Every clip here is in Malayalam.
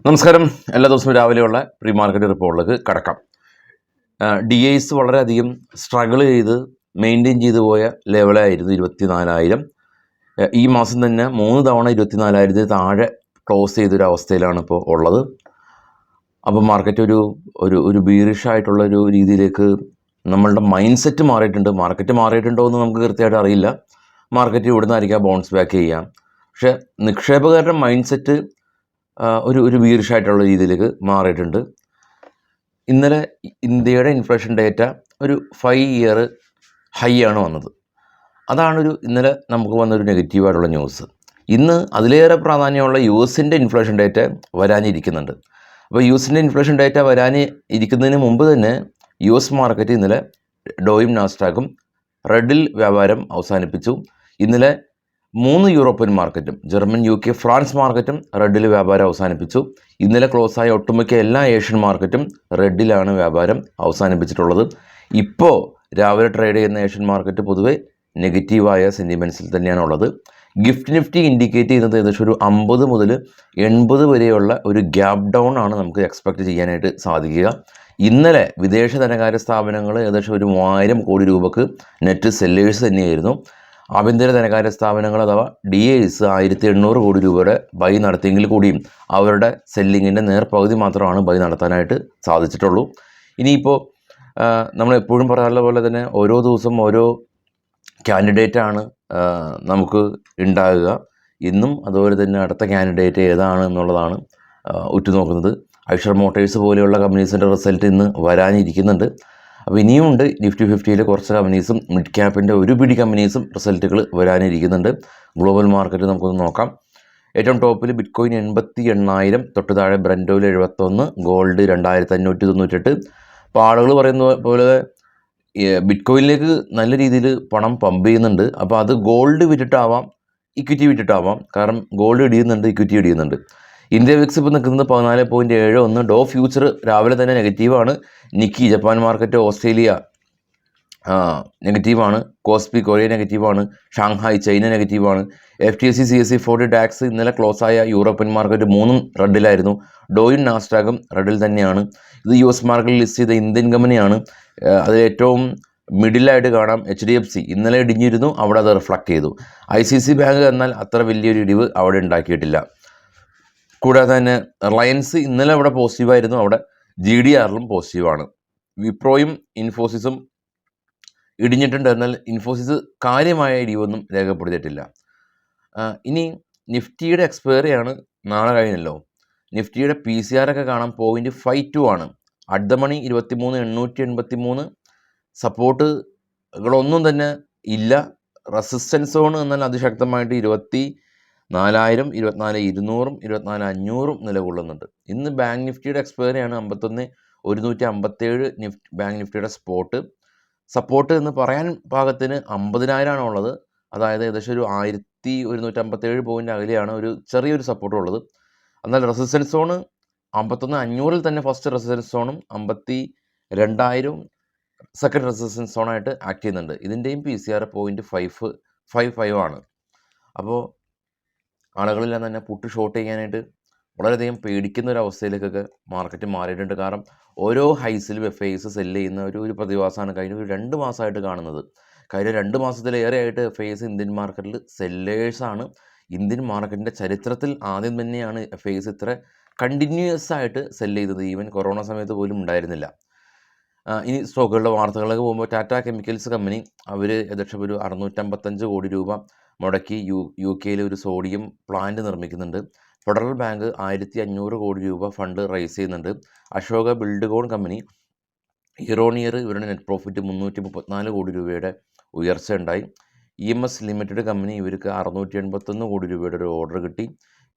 നമസ്കാരം. എല്ലാ ദിവസവും രാവിലെയുള്ള പ്രീ മാർക്കറ്റ് റിപ്പോർട്ടിലേക്ക് കടക്കാം. DIs വളരെയധികം സ്ട്രഗിൾ ചെയ്ത് മെയിൻറ്റെയിൻ ചെയ്തു പോയ ലെവലായിരുന്നു 24,000. ഈ മാസം തന്നെ 3 തവണ 24,000 താഴെ ക്ലോസ് ചെയ്തൊരു അവസ്ഥയിലാണ് ഇപ്പോൾ ഉള്ളത്. അപ്പോൾ മാർക്കറ്റ് ഒരു ബീറിഷായിട്ടുള്ളൊരു രീതിയിലേക്ക് നമ്മളുടെ മൈൻഡ് സെറ്റ് മാറിയിട്ടുണ്ട്. മാർക്കറ്റ് മാറിയിട്ടുണ്ടോ എന്ന് നമുക്ക് കൃത്യമായിട്ട് അറിയില്ല. മാർക്കറ്റ് ഇവിടുന്ന് ആയിരിക്കാം ബൗൺസ് ബാക്ക് ചെയ്യാം. പക്ഷേ നിക്ഷേപകരുടെ മൈൻഡ് സെറ്റ് ഒരു ബീറിഷായിട്ടുള്ള രീതിയിലേക്ക് മാറിയിട്ടുണ്ട്. ഇന്നലെ ഇന്ത്യയുടെ ഇൻഫ്ലേഷൻ ഡേറ്റ ഒരു 5 ഇയർ ഹൈ ആണ് വന്നത്. ഇന്നലെ നമുക്ക് വന്നൊരു നെഗറ്റീവായിട്ടുള്ള ന്യൂസ്. ഇന്ന് അതിലേറെ പ്രാധാന്യമുള്ള US-ൻ്റെ ഇൻഫ്ലേഷൻ ഡേറ്റ വരാനിരിക്കുന്നുണ്ട്. അപ്പോൾ US-ൻ്റെ ഇൻഫ്ലേഷൻ ഡേറ്റ വരാനിരിക്കുന്നതിന് മുമ്പ് തന്നെ US മാർക്കറ്റ് ഇന്നലെ ഡോയും നാസ്ഡാക്കും റെഡിൽ വ്യാപാരം അവസാനിപ്പിച്ചു. ഇന്നലെ 3 യൂറോപ്യൻ മാർക്കറ്റും ജർമ്മൻ, UK, ഫ്രാൻസ് മാർക്കറ്റും റെഡിൽ വ്യാപാരം അവസാനിപ്പിച്ചു. ഇന്നലെ ക്ലോസായ ഒട്ടുമിക്ക എല്ലാ ഏഷ്യൻ മാർക്കറ്റും റെഡിലാണ് വ്യാപാരം അവസാനിപ്പിച്ചിട്ടുള്ളത്. ഇപ്പോൾ രാവിലെ ട്രേഡ് ചെയ്യുന്ന ഏഷ്യൻ മാർക്കറ്റ് പൊതുവെ നെഗറ്റീവായ സെൻറ്റിമെൻറ്റ്സിൽ തന്നെയാണുള്ളത്. ഗിഫ്റ്റ് നിഫ്റ്റി ഇൻഡിക്കേറ്റ് ചെയ്യുന്നത് ഏകദേശം ഒരു 50 മുതൽ 80 വരെയുള്ള ഒരു ഗ്യാപ്പ് ഡൗൺ ആണ് നമുക്ക് എക്സ്പെക്റ്റ് ചെയ്യാനായിട്ട് സാധിക്കുക. ഇന്നലെ വിദേശ ധനകാര്യ സ്ഥാപനങ്ങൾ ഏകദേശം ഒരു 3,000 കോടി രൂപക്ക് നെറ്റ് സെല്ലേഴ്സ് തന്നെയായിരുന്നു. ആഭ്യന്തര ധനകാര്യ സ്ഥാപനങ്ങൾ അഥവാ DIs 1,800 കോടി രൂപയുടെ ബൈ നടത്തിയെങ്കിൽ കൂടിയും അവരുടെ സെല്ലിങ്ങിൻ്റെ നേർപകുതി മാത്രമാണ് ബൈ നടത്താനായിട്ട് സാധിച്ചിട്ടുള്ളൂ. ഇനിയിപ്പോൾ നമ്മളെപ്പോഴും പറയാറുള്ള പോലെ തന്നെ ഓരോ ദിവസം ഓരോ കാൻഡിഡേറ്റാണ് നമുക്ക് ഉണ്ടാകുക. ഇന്നും അതുപോലെ തന്നെ അടുത്ത കാൻഡിഡേറ്റ് ഏതാണ് എന്നുള്ളതാണ് ഉറ്റുനോക്കുന്നത്. ഐഷർ മോട്ടേഴ്സ് പോലെയുള്ള കമ്പനീസിൻ്റെ റിസൾട്ട് ഇന്ന് വരാനിരിക്കുന്നുണ്ട്. അപ്പോൾ ഇനിയുമുണ്ട് നിഫ്റ്റി 50-യിൽ കുറച്ച് കമ്പനീസും മിഡ് ക്യാപ്പിൻ്റെ ഒരു പിടി കമ്പനീസും റിസൾട്ടുകൾ വരാനിരിക്കുന്നുണ്ട്. ഗ്ലോബൽ മാർക്കറ്റ് നമുക്കൊന്ന് നോക്കാം. ഏറ്റവും ടോപ്പിൽ ബിറ്റ്കോയിൻ 88,000, തൊട്ട് താഴെ ബ്രൻ്റ് ഓയിൽ 71, ഗോൾഡ് 2,598. അപ്പോൾ ആളുകൾ പറയുന്ന പോലെ ബിറ്റ്കോയിനിലേക്ക് നല്ല രീതിയിൽ പണം പമ്പ് ചെയ്യുന്നുണ്ട്. അപ്പോൾ അത് ഗോൾഡ് വിറ്റിട്ടാവാം, ഇക്വിറ്റി വിറ്റിട്ടാവാം. കാരണം ഗോൾഡ് ഇടിയുന്നുണ്ട്, ഇക്വിറ്റി ഇടിയുന്നുണ്ട്. ഇന്ത്യ വിക്സ് ഇപ്പോൾ നിൽക്കുന്നത് 14.71. ഡോ ഫ്യൂച്ചർ രാവിലെ തന്നെ നെഗറ്റീവാണ്. നിക്കി ജപ്പാൻ മാർക്കറ്റ്, ഓസ്ട്രേലിയ നെഗറ്റീവാണ്. കോസ്പി കൊറിയ നെഗറ്റീവാണ്. ഷാങ്ഹായ് ചൈന നെഗറ്റീവാണ്. FTSE CSE 40 ഡാക്സ് ഇന്നലെ ക്ലോസായ യൂറോപ്യൻ മാർക്കറ്റ് 3 റെഡിലായിരുന്നു. ഡോയും നാസ്ഡാക്കും റെഡിൽ തന്നെയാണ്. ഇത് US മാർക്കറ്റിൽ ലിസ്റ്റ് ചെയ്ത ഇന്ത്യൻ കമ്പനിയാണ്. അതിൽ ഏറ്റവും മിഡിലായിട്ട് കാണാം HDFC. ഇന്നലെ ഇടിഞ്ഞിരുന്നു, അവിടെ അത് റിഫ്ലക്റ്റ് ചെയ്തു. ICICI ബാങ്ക് എന്നാൽ അത്ര വലിയൊരു ഇടിവ് അവിടെ ഉണ്ടാക്കിയിട്ടില്ല. കൂടാതെ തന്നെ റിലയൻസ് ഇന്നലെ അവിടെ പോസിറ്റീവായിരുന്നു, അവിടെ GDRലും പോസിറ്റീവാണ്. വിപ്രോയും ഇൻഫോസിസും ഇടിഞ്ഞിട്ടുണ്ട്, എന്നാൽ ഇൻഫോസിസ് കാര്യമായ ഇടിവൊന്നും രേഖപ്പെടുത്തിയിട്ടില്ല. ഇനി നിഫ്റ്റിയുടെ എക്സ്പയറിയാണ് നാളെ കഴിഞ്ഞല്ലോ. നിഫ്റ്റിയുടെ PCR ഒക്കെ കാണാം 0.52 ആണ്. At the money 23,883. സപ്പോർട്ടുകളൊന്നും തന്നെ ഇല്ല. റെസിസ്റ്റൻസ് സോൺ എന്നാൽ അതിശക്തമായിട്ട് 24,000, 24,200, 24,500 നിലകൊള്ളുന്നുണ്ട്. ഇന്ന് ബാങ്ക് നിഫ്റ്റിയുടെ എക്സ്പയറിയാണ് 51,157 ബാങ്ക് നിഫ്റ്റിയുടെ സപ്പോർട്ട് എന്ന് പറയാൻ പാകത്തിന് 50,000 ഉള്ളത്. അതായത് ഏകദേശം ഒരു 1,157 പോയിൻ്റ് അകലെയാണ് ഒരു ചെറിയൊരു സപ്പോർട്ട് ഉള്ളത്. എന്നാൽ റെസിസ്റ്റൻസ് സോണ് 51,500 തന്നെ ഫസ്റ്റ് റെസിസ്റ്റൻസ് സോണും 52,000 സെക്കൻഡ് റെസിസ്റ്റൻസ് സോണായിട്ട് ആക്ട് ചെയ്യുന്നുണ്ട്. ഇതിൻ്റെയും PCR 0.55 ആണ്. അപ്പോൾ ആളുകളെല്ലാം തന്നെ പുട്ട് ഷോർട്ട് ചെയ്യാനായിട്ട് വളരെയധികം പേടിക്കുന്ന ഒരു അവസ്ഥയിലേക്കൊക്കെ മാർക്കറ്റ് മാറിയിട്ടുണ്ട്. കാരണം ഓരോ ഹൈസിലും FIs സെല്ല് ചെയ്യുന്ന ഒരു പ്രതിഭാസമാണ് കഴിഞ്ഞ ഒരു 2 മാസമായിട്ട് കാണുന്നത്. കഴിഞ്ഞ 2 മാസത്തിലേറെയായിട്ട് FIs ഇന്ത്യൻ മാർക്കറ്റിൽ സെല്ലേഴ്സാണ്. ഇന്ത്യൻ മാർക്കറ്റിൻ്റെ ചരിത്രത്തിൽ ആദ്യം തന്നെയാണ് FIs ഇത്ര കണ്ടിന്യൂസ് ആയിട്ട് സെല്ല് ചെയ്തത്. ഈവൻ കൊറോണ സമയത്ത് പോലും ഉണ്ടായിരുന്നില്ല. ഇനി സ്റ്റോക്കുകളുടെ വാർത്തകളിലേക്ക് പോകുമ്പോൾ ടാറ്റ കെമിക്കൽസ് കമ്പനി അവർ ഏകദേശം ഒരു 655 കോടി രൂപ മുടക്കി UK ഒരു സോഡിയം പ്ലാന്റ് നിർമ്മിക്കുന്നുണ്ട്. ഫെഡറൽ ബാങ്ക് 1,500 കോടി രൂപ ഫണ്ട് റൈസ് ചെയ്യുന്നുണ്ട്. Ashoka Buildcon company year on year ഇവരുടെ നെറ്റ് പ്രോഫിറ്റ് 334 കോടി രൂപയുടെ ഉയർച്ച ഉണ്ടായി. EMS ലിമിറ്റഡ് കമ്പനി ഇവർക്ക് 681 കോടി രൂപയുടെ ഒരു ഓർഡർ കിട്ടി.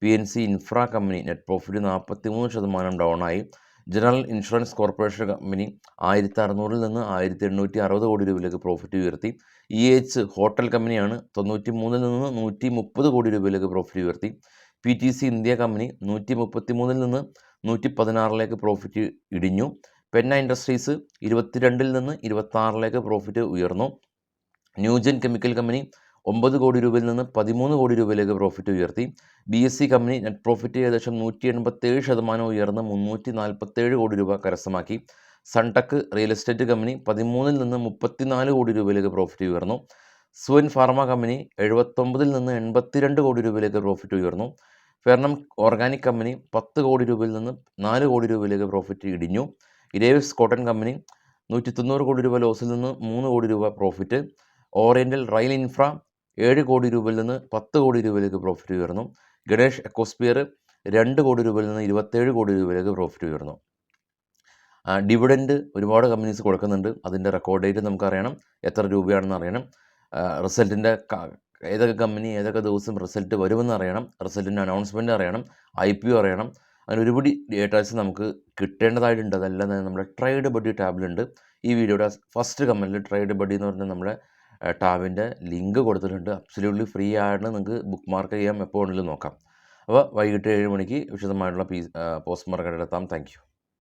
PNC infra company net profit 43% down ആയി. ജനറൽ ഇൻഷുറൻസ് കോർപ്പറേഷൻ കമ്പനി 1,600 നിന്ന് 1,860 കോടി രൂപയിലേക്ക് പ്രോഫിറ്റ് ഉയർത്തി. EH ഹോട്ടൽ കമ്പനിയാണ് 93 നിന്ന് 130 കോടി രൂപയിലേക്ക് പ്രോഫിറ്റ് ഉയർത്തി. PTC ഇന്ത്യ കമ്പനി 133 നിന്ന് 116 പ്രോഫിറ്റ് ഇടിഞ്ഞു. പെന്ന ഇൻഡസ്ട്രീസ് 22 നിന്ന് 26 പ്രോഫിറ്റ് ഉയർന്നു. ന്യൂജൻ കെമിക്കൽ കമ്പനി 9 കോടി രൂപയിൽ നിന്ന് 13 കോടി രൂപയിലേക്ക് പ്രോഫിറ്റ് ഉയർത്തി. BSE കമ്പനി നെറ്റ് പ്രോഫിറ്റ് ഏകദേശം 187% ഉയർന്ന് 347 കോടി രൂപ കരസ്ഥമാക്കി. സൺടെക് റിയൽ എസ്റ്റേറ്റ് കമ്പനി 13 നിന്ന് 34 കോടി രൂപയിലേക്ക് പ്രോഫിറ്റ് ഉയർന്നു. സുവൻ ഫാർമ കമ്പനി 79 നിന്ന് 82 കോടി രൂപയിലേക്ക് പ്രോഫിറ്റ് ഉയർന്നു. ഫെർണം ഓർഗാനിക് കമ്പനി 10 കോടി രൂപയിൽ നിന്ന് 4 കോടി രൂപയിലേക്ക് പ്രോഫിറ്റ് ഇടിഞ്ഞു. ഇരേവ്സ് കോട്ടൺ കമ്പനി 190 കോടി രൂപ ലോസിൽ നിന്ന് 3 കോടി രൂപ പ്രോഫിറ്റ്. ഓറിയൻ്റൽ റെയിൽ ഇൻഫ്ര 7 കോടി രൂപയിൽ നിന്ന് 10 കോടി രൂപയിലേക്ക് പ്രോഫിറ്റ് ഉയർന്നു. ഗണേഷ് എക്കോസ്പിയർ 2 കോടി രൂപയിൽ നിന്ന് 27 കോടി രൂപയിലേക്ക് പ്രോഫിറ്റ് ഉയർന്നു. ഡിവിഡൻഡ് ഒരുപാട് കമ്പനീസ് കൊടുക്കുന്നുണ്ട്. അതിൻ്റെ റെക്കോർഡ് ഡേറ്റ് നമുക്കറിയണം, എത്ര രൂപയാണെന്ന് അറിയണം. റിസൾട്ടിൻ്റെ ഏതൊക്കെ കമ്പനി ഏതൊക്കെ ദിവസം റിസൾട്ട് വരുമെന്ന് അറിയണം, റിസൾട്ടിൻ്റെ അനൗൺസ്മെൻറ്റ് അറിയണം, IPO അറിയണം. അങ്ങനെ ഒരുപാട് ഡേറ്റാസ് നമുക്ക് കിട്ടേണ്ടതായിട്ടുണ്ട്. അതെല്ലാം തന്നെ നമ്മുടെ ട്രേഡ് ബഡി ടാബിലുണ്ട്. ഈ വീഡിയോയുടെ ഫസ്റ്റ് കമൻറ്റിൽ ട്രേഡ് ബഡി എന്ന് പറഞ്ഞാൽ നമ്മുടെ ടാബിൻ്റെ ലിങ്ക് കൊടുത്തിട്ടുണ്ട്. അബ്സല്യൂട്ട്ലി ഫ്രീ ആണ്, നിങ്ങൾക്ക് ബുക്ക് മാർക്ക് ചെയ്യാം, എപ്പോൾ വേണമെങ്കിലും നോക്കാം. അപ്പോൾ വൈകിട്ട് 7 മണിക്ക് വിശദമായിട്ടുള്ള പോസ്റ്റ് മാർക്കറ്റ് എത്താം. Thank you.